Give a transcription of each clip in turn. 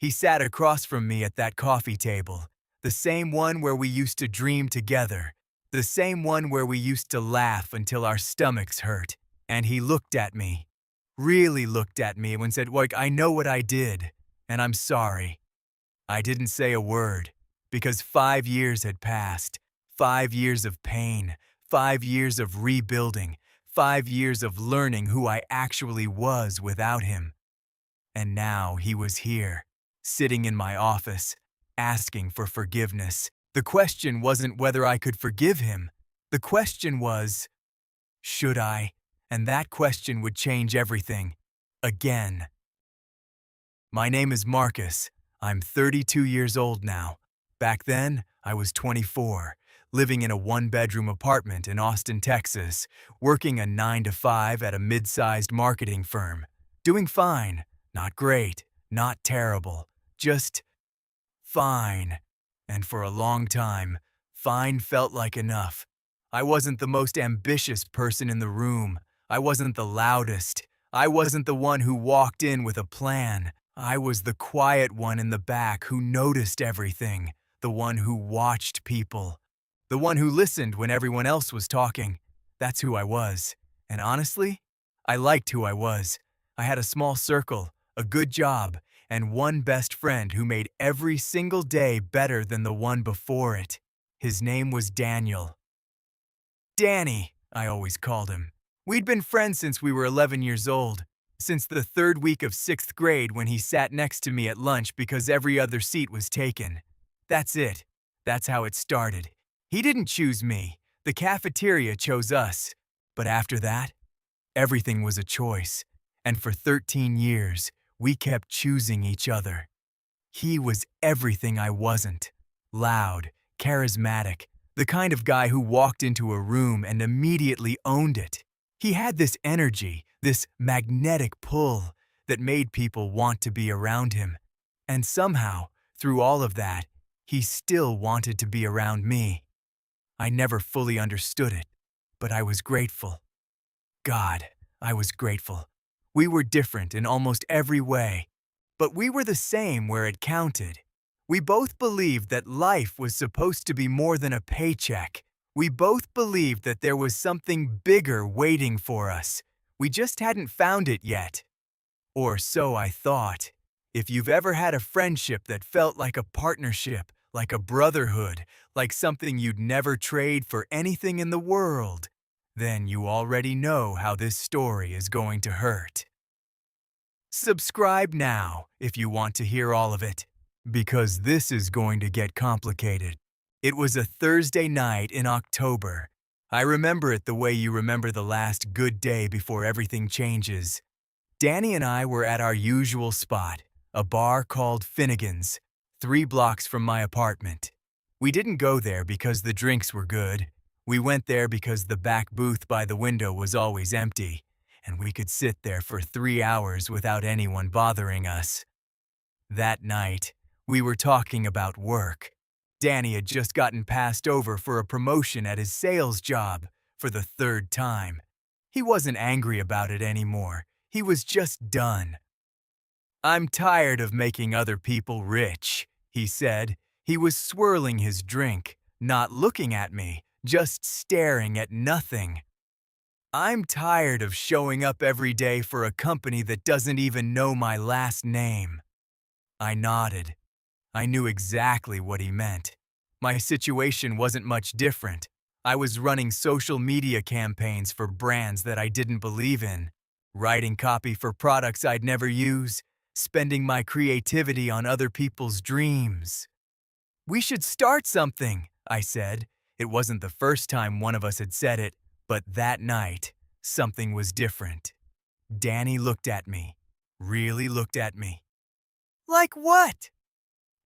He sat across from me at that coffee table, the same one where we used to dream together, the same one where we used to laugh until our stomachs hurt. And he looked at me, really looked at me and said, like, I know what I did, and I'm sorry. I didn't say a word, because 5 years had passed, 5 years of pain, 5 years of rebuilding, 5 years of learning who I actually was without him. And now he was here, sitting in my office, asking for forgiveness. The question wasn't whether I could forgive him. The question was, should I? And that question would change everything. Again. My name is Marcus. I'm 32 years old now. Back then, I was 24, living in a one-bedroom apartment in Austin, Texas, working a 9-to-5 at a mid-sized marketing firm. Doing fine. Not great, not terrible, just fine. And for a long time, fine felt like enough. I wasn't the most ambitious person in the room. I wasn't the loudest. I wasn't the one who walked in with a plan. I was the quiet one in the back who noticed everything, the one who watched people, the one who listened when everyone else was talking. That's who I was. And honestly, I liked who I was. I had a small circle, a good job, and one best friend who made every single day better than the one before it. His name was Daniel. Danny, I always called him. We'd been friends since we were 11 years old, since the third week of 6th grade when he sat next to me at lunch because every other seat was taken. That's it. That's how it started. He didn't choose me. The cafeteria chose us. But after that, everything was a choice. And for 13 years, we kept choosing each other. He was everything I wasn't. Loud, charismatic, the kind of guy who walked into a room and immediately owned it. He had this energy, this magnetic pull that made people want to be around him. And somehow, through all of that, he still wanted to be around me. I never fully understood it, but I was grateful. God, I was grateful. We were different in almost every way, but we were the same where it counted. We both believed that life was supposed to be more than a paycheck. We both believed that there was something bigger waiting for us. We just hadn't found it yet. Or so I thought. If you've ever had a friendship that felt like a partnership, like a brotherhood, like something you'd never trade for anything in the world, then you already know how this story is going to hurt. Subscribe now if you want to hear all of it, because this is going to get complicated. It was a Thursday night in October. I remember it the way you remember the last good day before everything changes. Danny and I were at our usual spot, a bar called Finnegan's, 3 blocks from my apartment. We didn't go there because the drinks were good. We went there because the back booth by the window was always empty, and we could sit there for 3 hours without anyone bothering us. That night, we were talking about work. Danny had just gotten passed over for a promotion at his sales job for the 3rd time. He wasn't angry about it anymore. He was just done. I'm tired of making other people rich, he said. He was swirling his drink, not looking at me, just staring at nothing. I'm tired of showing up every day for a company that doesn't even know my last name. I nodded. I knew exactly what he meant. My situation wasn't much different. I was running social media campaigns for brands that I didn't believe in, writing copy for products I'd never use, spending my creativity on other people's dreams. We should start something, I said. It wasn't the first time one of us had said it, but that night, something was different. Danny looked at me, really looked at me. Like what?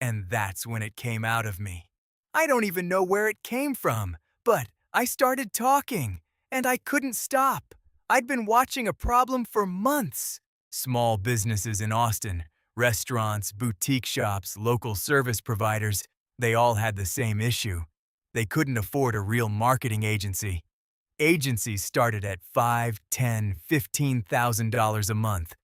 And that's when it came out of me. I don't even know where it came from, but I started talking, and I couldn't stop. I'd been watching a problem for months. Small businesses in Austin, restaurants, boutique shops, local service providers, they all had the same issue. They couldn't afford a real marketing agency. Agencies started at $5,000, $10,000, $15,000 a month.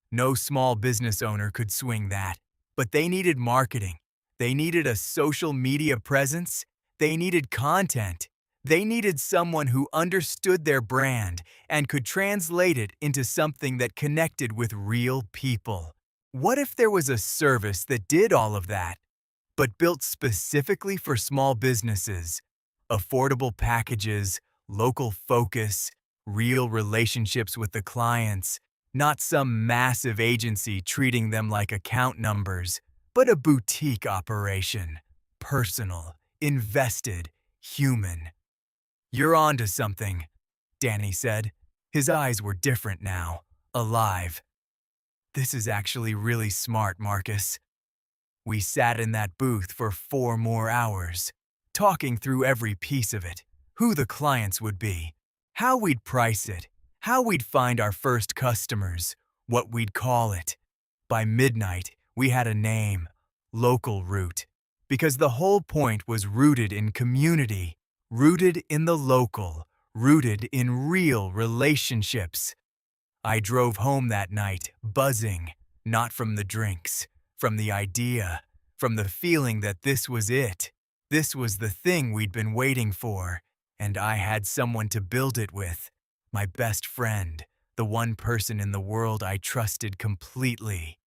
No small business owner could swing that. But they needed marketing. They needed a social media presence. They needed content. They needed someone who understood their brand and could translate it into something that connected with real people. What if there was a service that did all of that, but built specifically for small businesses? Affordable packages, local focus, real relationships with the clients, not some massive agency treating them like account numbers, but a boutique operation. Personal, invested, human. "You're onto something," Danny said. His eyes were different now, alive. "This is actually really smart, Marcus." We sat in that booth for 4 more hours, talking through every piece of it, who the clients would be, how we'd price it, how we'd find our first customers, what we'd call it. By midnight, we had a name, Local Root, because the whole point was rooted in community, rooted in the local, rooted in real relationships. I drove home that night, buzzing, not from the drinks, from the idea, from the feeling that this was it. This was the thing we'd been waiting for, and I had someone to build it with. My best friend, the one person in the world I trusted completely.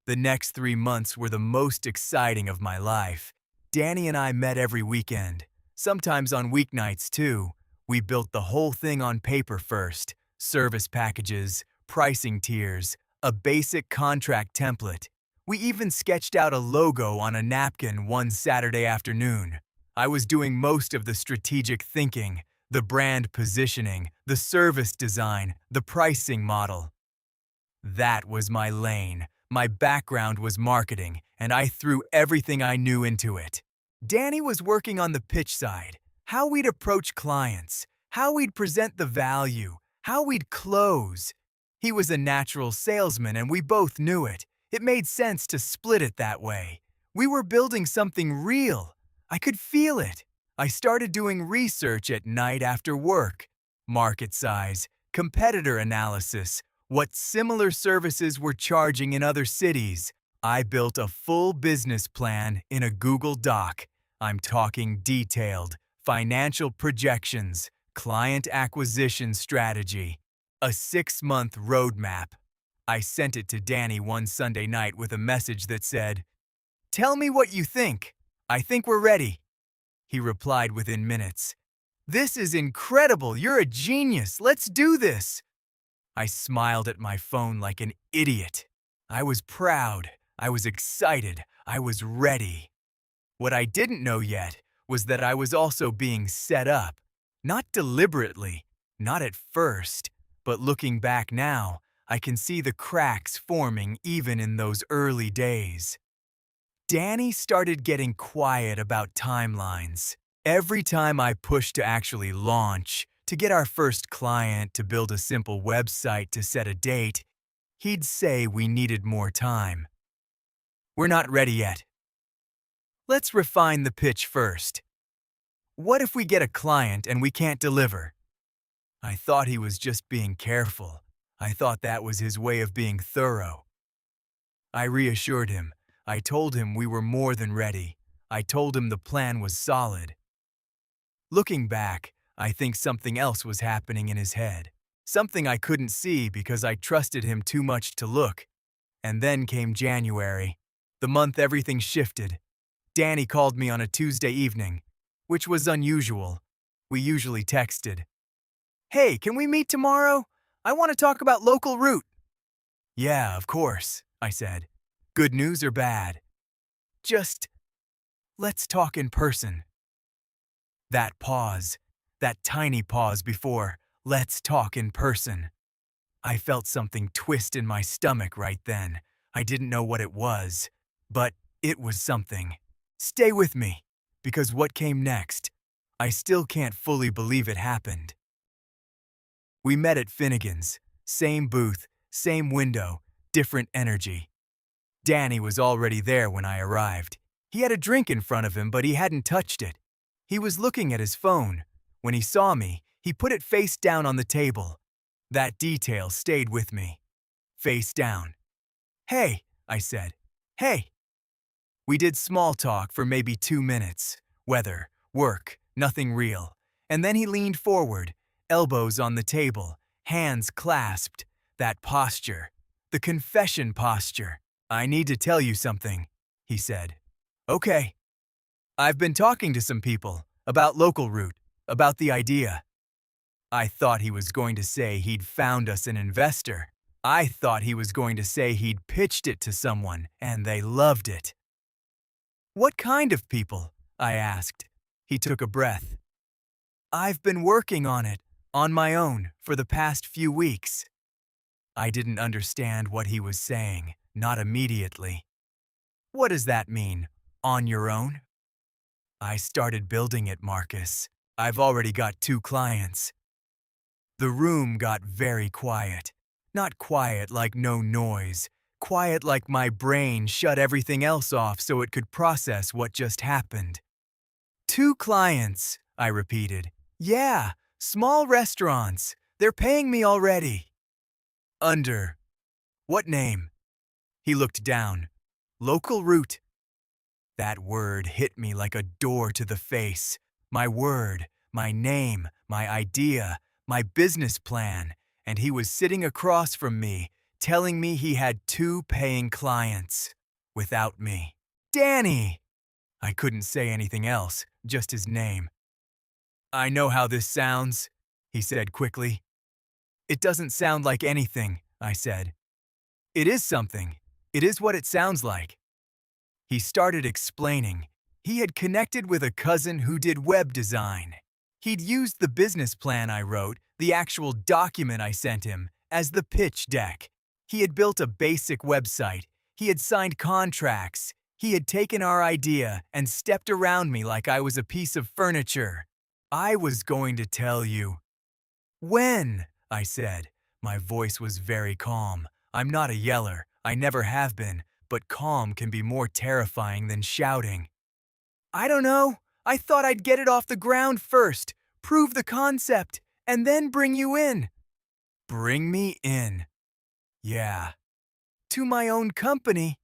The next 3 months were the most exciting of my life. Danny and I met every weekend, sometimes on weeknights too. We built the whole thing on paper first, service packages, pricing tiers, a basic contract template. We even sketched out a logo on a napkin one Saturday afternoon. I was doing most of the strategic thinking, the brand positioning, the service design, the pricing model. That was my lane. My background was marketing, and I threw everything I knew into it. Danny was working on the pitch side, how we'd approach clients, how we'd present the value, how we'd close. He was a natural salesman, and we both knew it. It made sense to split it that way. We were building something real. I could feel it. I started doing research at night after work. Market size, competitor analysis, what similar services were charging in other cities. I built a full business plan in a Google Doc. I'm talking detailed, financial projections, client acquisition strategy, a 6-month roadmap. I sent it to Danny one Sunday night with a message that said, "Tell me what you think. I think we're ready." He replied within minutes, "This is incredible. You're a genius. Let's do this." I smiled at my phone like an idiot. I was proud. I was excited. I was ready. What I didn't know yet was that I was also being set up. Not deliberately, not at first, but looking back now, I can see the cracks forming even in those early days. Danny started getting quiet about timelines. Every time I pushed to actually launch, to get our first client, to build a simple website, to set a date, he'd say we needed more time. "We're not ready yet. Let's refine the pitch first. What if we get a client and we can't deliver?" I thought he was just being careful. I thought that was his way of being thorough. I reassured him. I told him we were more than ready. I told him the plan was solid. Looking back, I think something else was happening in his head. Something I couldn't see because I trusted him too much to look. And then came January, the month everything shifted. Danny called me on a Tuesday evening, which was unusual. We usually texted. "Hey, can we meet tomorrow? I want to talk about Local Root." "Yeah, of course," I said. "Good news or bad?" "Just, let's talk in person." That pause, that tiny pause before, "let's talk in person." I felt something twist in my stomach right then. I didn't know what it was, but it was something. Stay with me, because what came next, I still can't fully believe it happened. We met at Finnegan's, same booth, same window, different energy. Danny was already there when I arrived. He had a drink in front of him, but he hadn't touched it. He was looking at his phone. When he saw me, he put it face down on the table. That detail stayed with me. Face down. "Hey, I said. Hey. We did small talk for maybe 2 minutes. Weather, work, nothing real. And then he leaned forward, elbows on the table, hands clasped. That posture. The confession posture. I need to tell you something, he said. Okay. I've been talking to some people about local route, about the idea. I thought he was going to say he'd found us an investor. I thought he was going to say he'd pitched it to someone and they loved it. What kind of people? I asked. He took a breath. I've been working on it, on my own, for the past few weeks. I didn't understand what he was saying, not immediately. What does that mean, on your own? I started building it, Marcus. I've already got 2 clients. The room got very quiet. Not quiet like no noise. Quiet like my brain shut everything else off so it could process what just happened. 2 clients, I repeated. Yeah, small restaurants. They're paying me already. Under. What name? He looked down. Local route. That word hit me like a door to the face. My word, my name, my idea, my business plan, and he was sitting across from me, telling me he had 2 paying clients. Without me. Danny! I couldn't say anything else, just his name. I know how this sounds, he said quickly. It doesn't sound like anything, I said. It is something. It is what it sounds like. He started explaining. He had connected with a cousin who did web design. He'd used the business plan I wrote, the actual document I sent him, as the pitch deck. He had built a basic website. He had signed contracts. He had taken our idea and stepped around me like I was a piece of furniture. I was going to tell you. When? I said. My voice was very calm. I'm not a yeller. I never have been, but calm can be more terrifying than shouting. I don't know. I thought I'd get it off the ground first, prove the concept, and then bring you in. Bring me in? Yeah. To my own company.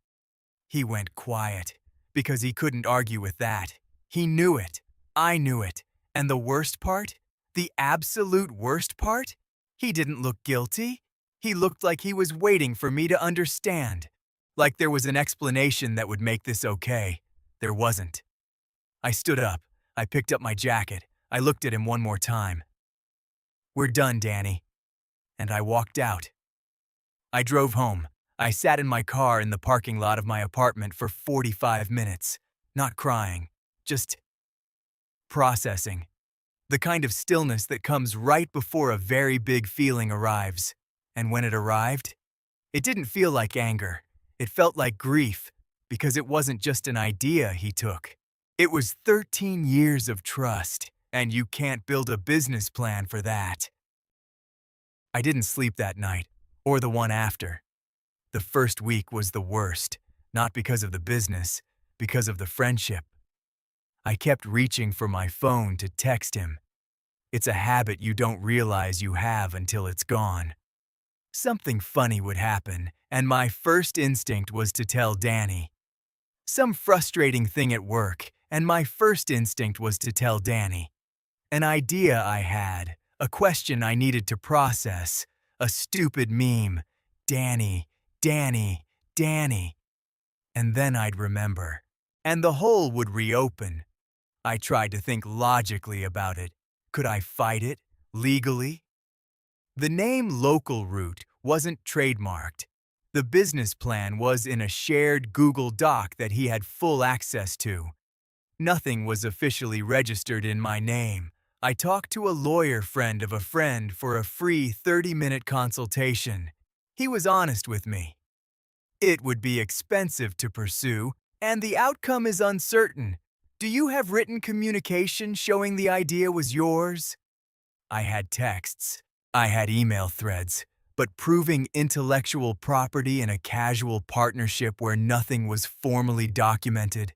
He went quiet, because he couldn't argue with that. He knew it. I knew it. And the worst part? The absolute worst part? He didn't look guilty. He looked like he was waiting for me to understand. Like there was an explanation that would make this okay. There wasn't. I stood up. I picked up my jacket. I looked at him one more time. We're done, Danny. And I walked out. I drove home. I sat in my car in the parking lot of my apartment for 45 minutes. Not crying. Just processing. The kind of stillness that comes right before a very big feeling arrives. And when it arrived, it didn't feel like anger. It felt like grief, because it wasn't just an idea he took. It was 13 years of trust, and you can't build a business plan for that. I didn't sleep that night, or the one after. The first week was the worst, not because of the business, because of the friendship. I kept reaching for my phone to text him. It's a habit you don't realize you have until it's gone. Something funny would happen, and my first instinct was to tell Danny. Some frustrating thing at work, and my first instinct was to tell Danny. An idea I had, a question I needed to process, a stupid meme. Danny, Danny, Danny. And then I'd remember. And the hole would reopen. I tried to think logically about it. Could I fight it, legally? The name Local Route wasn't trademarked. The business plan was in a shared Google Doc that he had full access to. Nothing was officially registered in my name. I talked to a lawyer friend of a friend for a free 30-minute consultation. He was honest with me. It would be expensive to pursue, and the outcome is uncertain. Do you have written communication showing the idea was yours? I had texts. I had email threads. But proving intellectual property in a casual partnership where nothing was formally documented?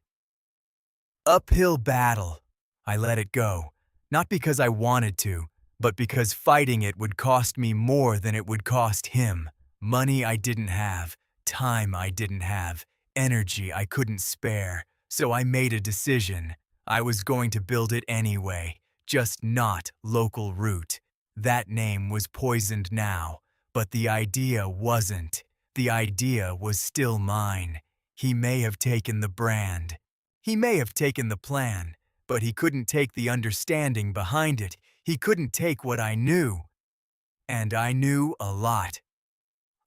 Uphill battle. I let it go. Not because I wanted to, but because fighting it would cost me more than it would cost him. Money I didn't have. time I didn't have, energy I couldn't spare, so I made a decision. I was going to build it anyway, just not Local Root. That name was poisoned now, but the idea wasn't. The idea was still mine. He may have taken the brand. He may have taken the plan, but he couldn't take the understanding behind it. He couldn't take what I knew. And I knew a lot.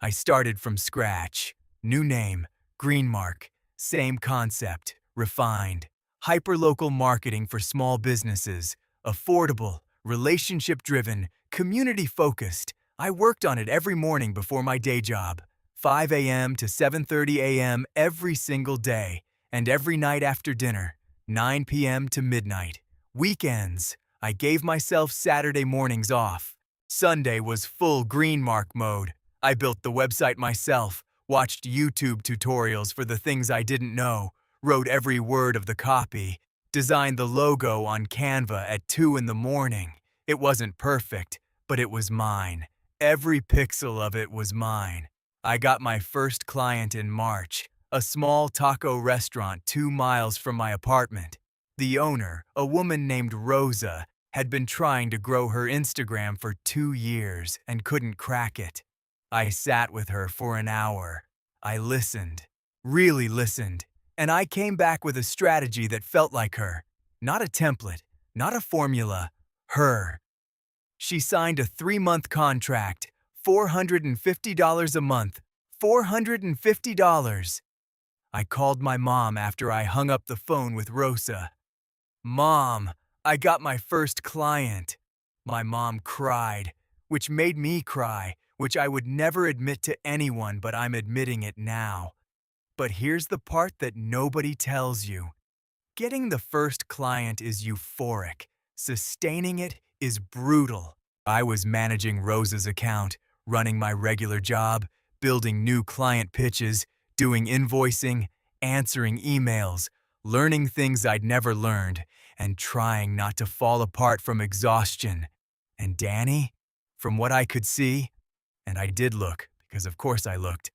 I started from scratch. New name, Greenmark. Same concept, refined. Hyperlocal marketing for small businesses. Affordable, relationship-driven, community-focused. I worked on it every morning before my day job. 5 a.m. to 7:30 a.m. every single day. And every night after dinner. 9 p.m. to midnight. Weekends. I gave myself Saturday mornings off. Sunday was full Greenmark mode. I built the website myself, watched YouTube tutorials for the things I didn't know, wrote every word of the copy, designed the logo on Canva at 2 in the morning. It wasn't perfect, but it was mine. Every pixel of it was mine. I got my first client in March, a small taco restaurant 2 miles from my apartment. The owner, a woman named Rosa, had been trying to grow her Instagram for 2 years and couldn't crack it. I sat with her for an hour. I listened, really listened, and I came back with a strategy that felt like her. Not a template, not a formula, her. She signed a 3-month contract, $450 a month, $450. I called my mom after I hung up the phone with Rosa. Mom, I got my first client. My mom cried, which made me cry, which I would never admit to anyone, but I'm admitting it now. But here's the part that nobody tells you. Getting the first client is euphoric. Sustaining it is brutal. I was managing Rosa's account, running my regular job, building new client pitches, doing invoicing, answering emails, learning things I'd never learned, and trying not to fall apart from exhaustion. And Danny, from what I could see, and I did look, because of course I looked,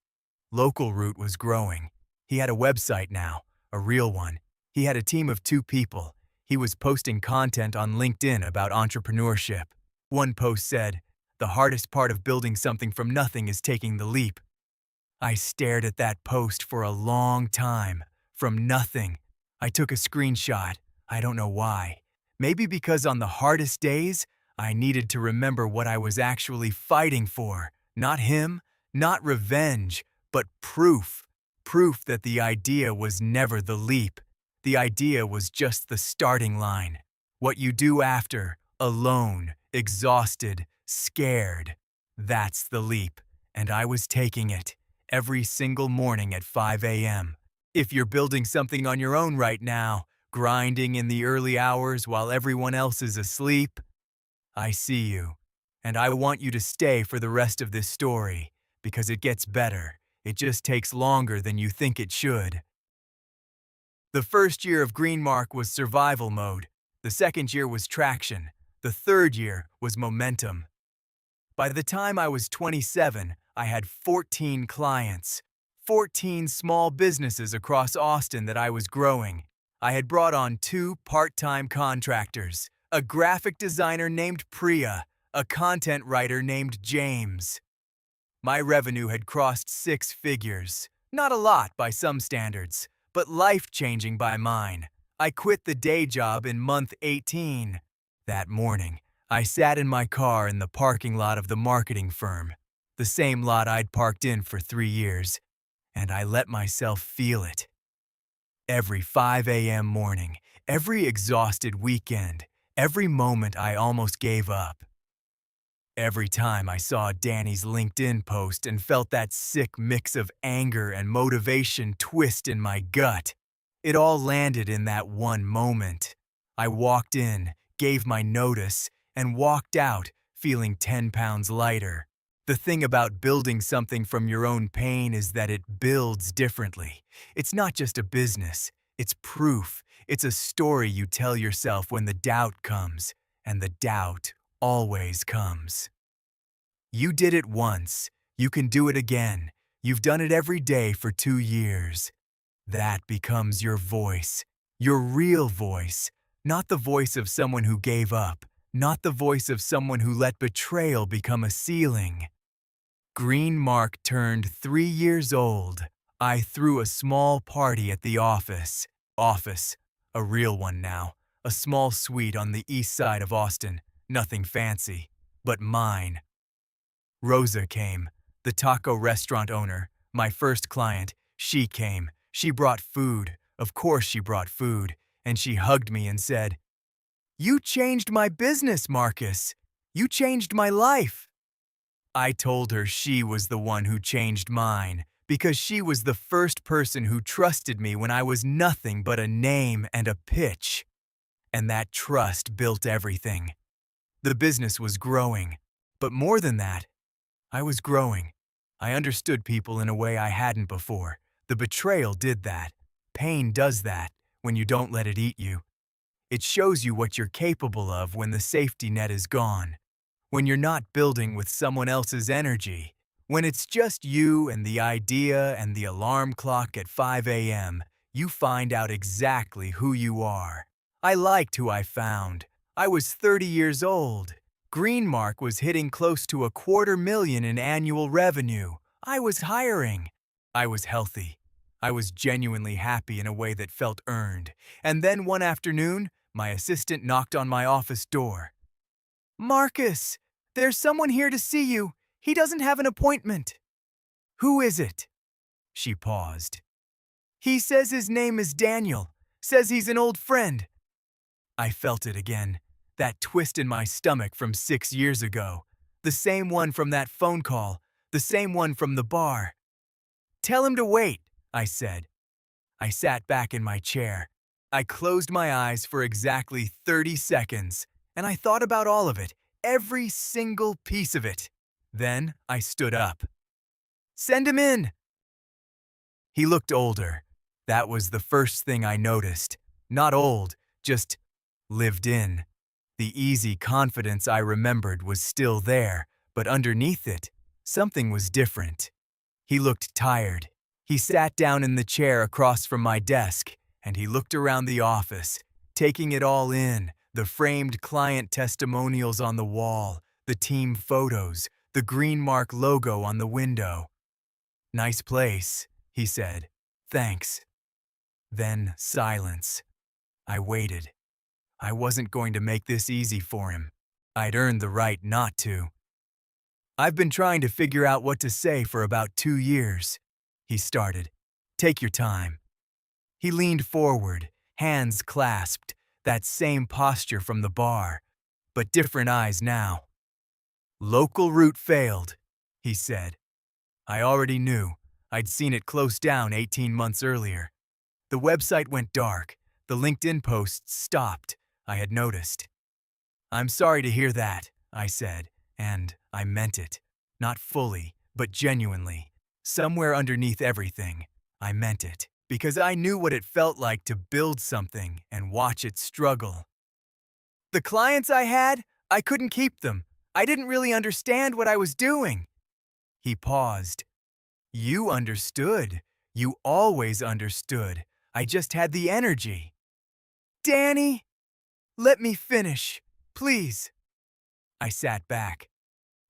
Local Root was growing. He had a website now, a real one. He had a team of 2 people. He was posting content on LinkedIn about entrepreneurship. One post said, "The hardest part of building something from nothing is taking the leap." I stared at that post for a long time. From nothing. I took a screenshot. I don't know why. Maybe because on the hardest days, I needed to remember what I was actually fighting for. Not him, not revenge, but proof. Proof that the idea was never the leap. The idea was just the starting line. What you do after, alone, exhausted, scared. That's the leap. And I was taking it. Every single morning at 5 a.m. If you're building something on your own right now, grinding in the early hours while everyone else is asleep, I see you. And I want you to stay for the rest of this story, because it gets better. It just takes longer than you think it should. The first year of Greenmark was survival mode. The second year was traction. The third year was momentum. By the time I was 27, I had 14 clients, 14 small businesses across Austin that I was growing. I had brought on 2 part-time contractors, a graphic designer named Priya, a content writer named James. My revenue had crossed 6 figures. Not a lot by some standards, but life-changing by mine. I quit the day job in month 18. That morning, I sat in my car in the parking lot of the marketing firm, the same lot I'd parked in for 3 years, and I let myself feel it. Every 5 a.m. morning, every exhausted weekend, every moment I almost gave up. Every time I saw Danny's LinkedIn post and felt that sick mix of anger and motivation twist in my gut. It all landed in that one moment. I walked in, gave my notice, and walked out, feeling 10 pounds lighter. The thing about building something from your own pain is that it builds differently. It's not just a business, it's proof. It's a story you tell yourself when the doubt comes, and the doubt always comes. You did it once, you can do it again. You've done it every day for 2 years. That becomes your voice, your real voice, not the voice of someone who gave up, not the voice of someone who let betrayal become a ceiling. Green Mark turned 3 years old. I threw a small party at the office. Office, a real one now, a small suite on the east side of Austin, nothing fancy, but mine. Rosa came, the taco restaurant owner, my first client. She came. She brought food. Of course she brought food. And she hugged me and said, "You changed my business, Marcus. You changed my life." I told her she was the one who changed mine, because she was the first person who trusted me when I was nothing but a name and a pitch. And that trust built everything. The business was growing. But more than that, I was growing. I understood people in a way I hadn't before. The betrayal did that. Pain does that when you don't let it eat you. It shows you what you're capable of when the safety net is gone. When you're not building with someone else's energy. When it's just you and the idea and the alarm clock at 5 a.m., you find out exactly who you are. I liked who I found. I was 30 years old. Greenmark was hitting close to $250,000 in annual revenue. I was hiring. I was healthy. I was genuinely happy in a way that felt earned. And then one afternoon, my assistant knocked on my office door. "Marcus, there's someone here to see you. He doesn't have an appointment." "Who is it?" She paused. "He says his name is Daniel. Says he's an old friend." I felt it again. That twist in my stomach from 6 years ago. The same one from that phone call. The same one from the bar. "Tell him to wait," I said. I sat back in my chair. I closed my eyes for exactly 30 seconds, and I thought about all of it, every single piece of it. Then I stood up. "Send him in." He looked older. That was the first thing I noticed. Not old, just lived in. The easy confidence I remembered was still there, but underneath it, something was different. He looked tired. He sat down in the chair across from my desk, and he looked around the office, taking it all in, the framed client testimonials on the wall, the team photos, the Greenmark logo on the window. "Nice place," he said. "Thanks." Then silence. I waited. I wasn't going to make this easy for him. I'd earned the right not to. "I've been trying to figure out what to say for about 2 years," he started. "Take your time." He leaned forward, hands clasped, that same posture from the bar, but different eyes now. "Local route failed," he said. I already knew. I'd seen it close down 18 months earlier. The website went dark. The LinkedIn posts stopped. I had noticed. "I'm sorry to hear that," I said, and I meant it. Not fully, but genuinely. Somewhere underneath everything, I meant it, because I knew what it felt like to build something and watch it struggle. "The clients I had, I couldn't keep them. I didn't really understand what I was doing." He paused. "You understood. You always understood. I just had the energy." "Danny, let me finish, please." I sat back.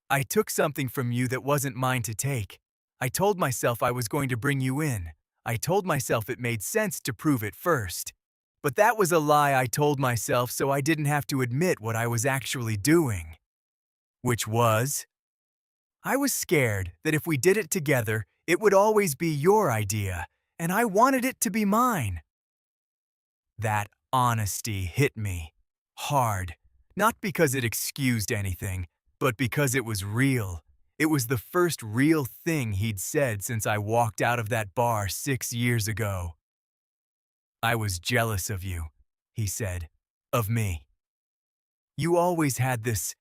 "I took something from you that wasn't mine to take. I told myself I was going to bring you in. I told myself it made sense to prove it first. But that was a lie I told myself so I didn't have to admit what I was actually doing." "Which was?" "I was scared that if we did it together, it would always be your idea, and I wanted it to be mine." That honesty hit me. Hard. Not because it excused anything, but because it was real. It was the first real thing he'd said since I walked out of that bar 6 years ago. "I was jealous of you," he said. "Of me. You always had this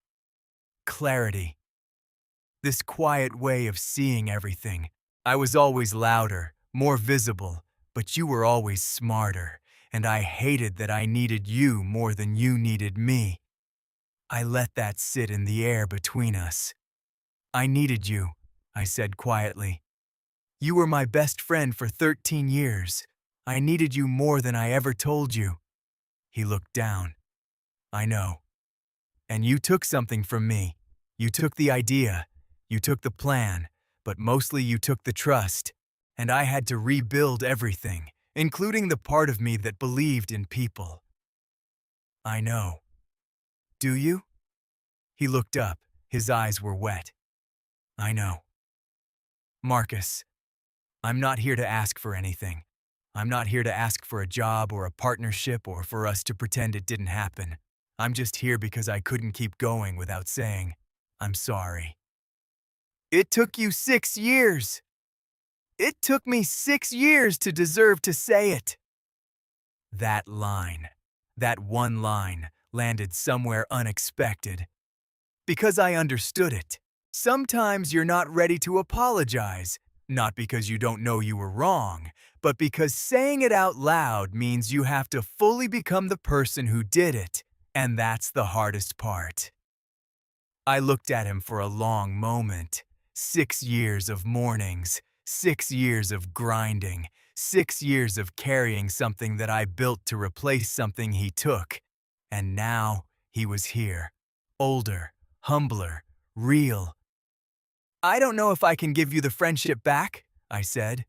clarity. This quiet way of seeing everything. I was always louder, more visible, but you were always smarter, and I hated that I needed you more than you needed me. I let that sit in the air between us. I needed you," I said quietly. You were my best friend for 13 years. I needed you more than I ever told you." He looked down. "I know. And you took something from me. You took the idea. You took the plan. But mostly you took the trust. And I had to rebuild everything, including the part of me that believed in people." "I know. Do you?" He looked up. His eyes were wet. "I know. Marcus, I'm not here to ask for anything. I'm not here to ask for a job or a partnership or for us to pretend it didn't happen. I'm just here because I couldn't keep going without saying, I'm sorry." "It took you 6 years. It took me 6 years to deserve to say it." That line, that one line, landed somewhere unexpected. Because I understood it. Sometimes you're not ready to apologize, not because you don't know you were wrong, but because saying it out loud means you have to fully become the person who did it, and that's the hardest part. I looked at him for a long moment. 6 years of mornings, 6 years of grinding, 6 years of carrying something that I built to replace something he took. And now he was here, older, humbler, real. "I don't know if I can give you the friendship back," I said.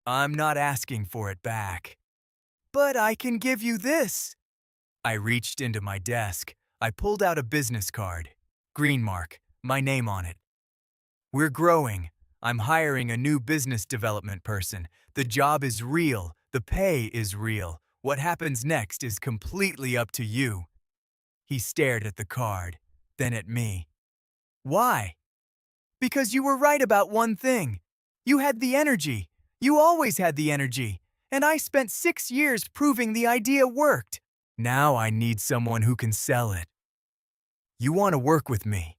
"I'm not asking for it back. But I can give you this." I reached into my desk. I pulled out a business card. Green mark, my name on it. "We're growing. I'm hiring a new business development person. The job is real. The pay is real. What happens next is completely up to you." He stared at the card, then at me. "Why?" "Because you were right about one thing. You had the energy. You always had the energy. And I spent 6 years proving the idea worked. Now I need someone who can sell it. You want to work with me.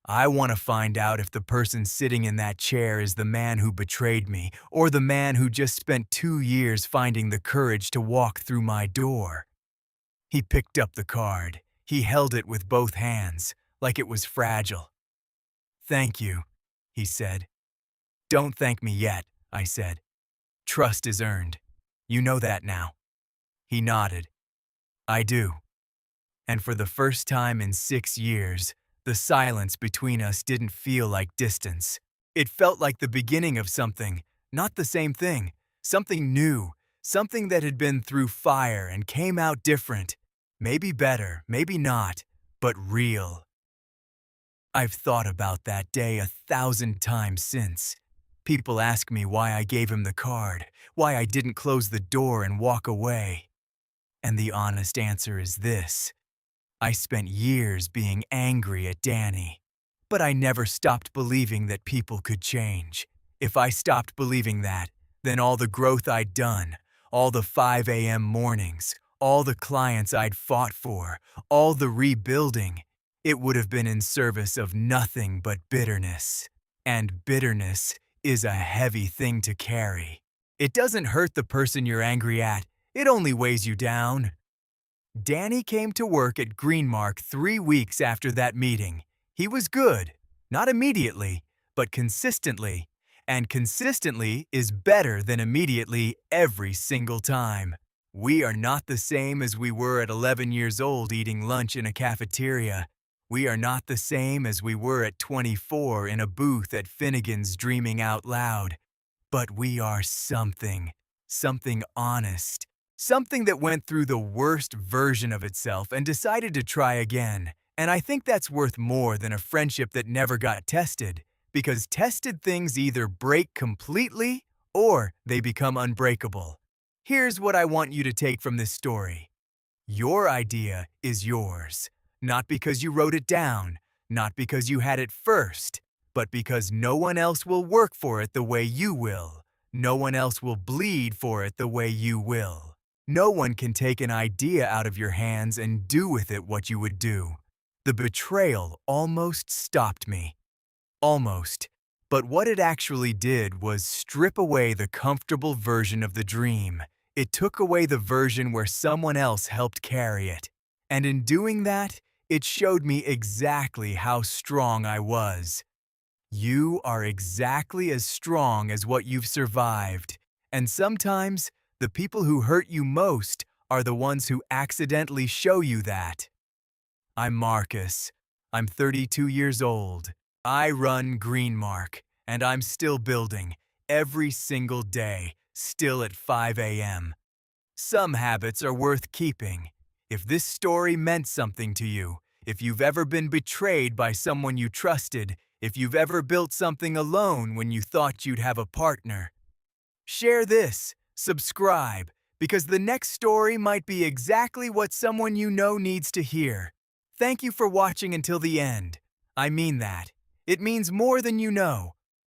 I want to find out if the person sitting in that chair is the man who betrayed me or the man who just spent 2 years finding the courage to walk through my door." He picked up the card. He held it with both hands, like it was fragile. "Thank you," he said. "Don't thank me yet," I said. "Trust is earned. You know that now." He nodded. "I do." And for the first time in 6 years, the silence between us didn't feel like distance. It felt like the beginning of something, not the same thing, something new, something that had been through fire and came out different. Maybe better, maybe not, but real. I've thought about that day 1,000 times since. People ask me why I gave him the card, why I didn't close the door and walk away. And the honest answer is this. I spent years being angry at Danny, but I never stopped believing that people could change. If I stopped believing that, then all the growth I'd done, all the 5 a.m. mornings, all the clients I'd fought for, all the rebuilding, it would have been in service of nothing but bitterness. And bitterness is a heavy thing to carry. It doesn't hurt the person you're angry at, it only weighs you down. Danny came to work at Greenmark 3 weeks after that meeting. He was good, not immediately, but consistently. And consistently is better than immediately every single time. We are not the same as we were at 11 years old eating lunch in a cafeteria. We are not the same as we were at 24 in a booth at Finnegan's dreaming out loud. But we are something honest. Something that went through the worst version of itself and decided to try again. And I think that's worth more than a friendship that never got tested. Because tested things either break completely or they become unbreakable. Here's what I want you to take from this story. Your idea is yours. Not because you wrote it down, not because you had it first, but because no one else will work for it the way you will. No one else will bleed for it the way you will. No one can take an idea out of your hands and do with it what you would do. The betrayal almost stopped me. Almost. But what it actually did was strip away the comfortable version of the dream. It took away the version where someone else helped carry it. And in doing that, it showed me exactly how strong I was. You are exactly as strong as what you've survived. And sometimes, the people who hurt you most are the ones who accidentally show you that. I'm Marcus. I'm 32 years old. I run Greenmark, and I'm still building, every single day, still at 5 a.m. Some habits are worth keeping. If this story meant something to you, if you've ever been betrayed by someone you trusted, if you've ever built something alone when you thought you'd have a partner, share this, subscribe, because the next story might be exactly what someone you know needs to hear. Thank you for watching until the end. I mean that. It means more than you know.